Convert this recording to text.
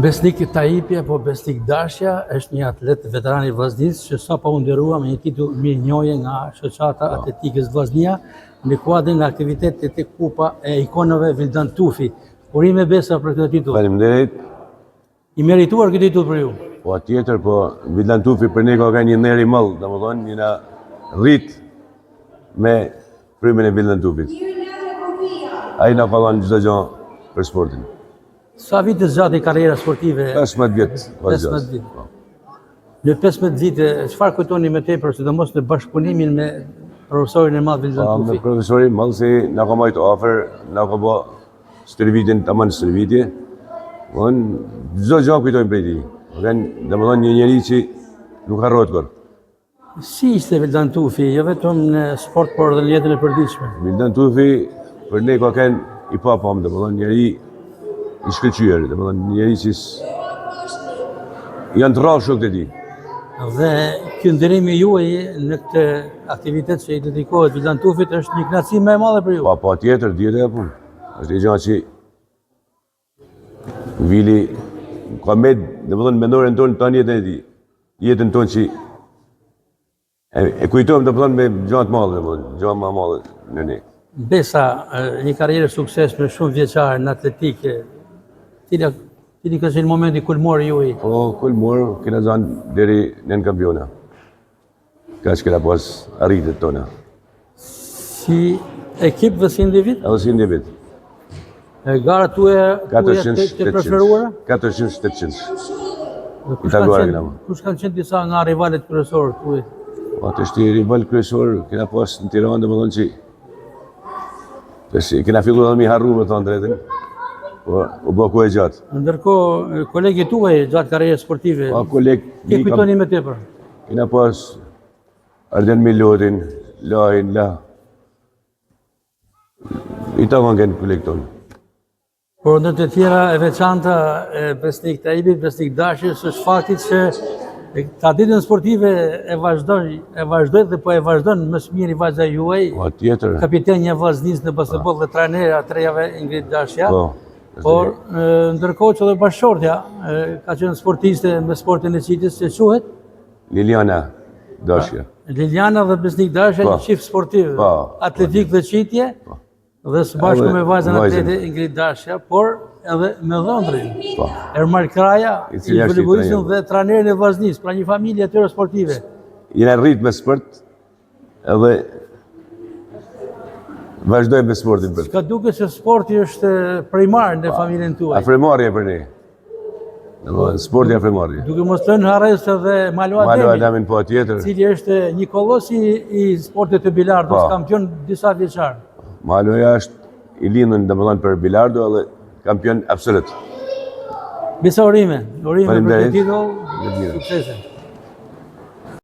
Besnik Tajipi apo Besnik Dashja është një atlet veteran i Vllaznisë që sapo u nderua me një titull mirënjohje nga shoqata atletikës Vllaznia në kuadrin e aktivitetit të Kupa e Ikonëve Vildan Tufi. Urime besa për këtë titull. Faleminderit. I merituar këtë titull për ju. Po tjetër, po Vildan Tufi për ne ka një ner i madh, domethënë një na rrit me frymen e Vildan Tufit. Ai na ka dhënë çdo gjë për sportin. Sa vite zgjati karriera sportive? 15 vjet. 15 vite. Në 15 vite, çfarë kujtoni më tepër, sidomos në bashkëpunimin me profesorin e madh Vildan Tufi? Me profesorin madh se na ka marrë afër, na ka bë stërvitin tamam stërvitje. Von çdo gjë kujtojmë prej tij. Domethënë një njerëz që nuk harrohet kur. Si ishte Vildan Tufi, jo vetëm në sport, por edhe në jetën e përditshme? Vildan Tufi për ne ka qenë i papam, domethënë njerëz i shkëlqyer, domethënë njerëz që janë të rrallë shokët e tij. Dhe ky ndërimi juaj në këtë aktivitet që i dedikohet Vildan Tufit është një kënaqësi më e madhe për ju. Po tjetër, dieta apo. Është një gjë që Vili ka me, domethënë mendoren tonë tani jetën e tij. Jetën tonë që e kujtojmë domethënë me gjëra të mëdha, domethënë gjëra më të mëdha në ne. Besa, një karrierë suksesshme shumë vjeçare në atletikë. Cili ka qenë momenti kulmor juaj? Po, kulmor, kena zënë deri në kampiona. Ka që kena pas arritet tona. Si ekip dhe si individ? Edhe si individ. Gara tuaja të preferuara? 400-800. Italuar kena. Kush kanë qenë disa nga rivalet kryesorë tuaj? Atë është rival kryesor, kena pas në Tiranë, domethënë që kena filluar edhe mi harru me thonë drejtën, po u bë kohë gjatë. Ndërkohë, kolegët tuaj gjatë karrierës sportive, ti kujtoni më tepër? Kena pas Arden Milotin, Lahin, i ta vangen kolegët tonë. Por ndër të tjera e veçanta Besnik Tajipit, Besnik Dashjes, është fakti që traditën sportive e vazhdoj dhe po e vazhdon më së miri vajza juaj, kapitenja Vllaznisë në basketboll dhe trajnera trejave Ingrid Dashja. Por ndërkohë që dhe bashkëshortja ka qenë sportiste me sportin e qitjes që quhet Liliana Dashja. Liliana dhe Besnik Dashja një qift sportiv, atletik dhe qitje, dhe së bashku me vajzën atlete Ingrid Dashja, por edhe me dhëndrin. Ermal Kraja, i voleybollistin dhe trajnerin e Vllaznisë, pra një familje atyre sportive. Jena rrit me sport edhe vazhdojmë me sportin për. Ka duke se sporti është primar në familjen tuaj. Afrimarje për ne. Sporti afrimarje. Duke mos të në harres edhe Malo Adamin po tjetër. Cili është një kolos i sportit të bilardos, kampion disa vjeçar. Maloja është i lindën domethënë për bilardo edhe kampion absolut. Besa urime për këtë titull, suksese.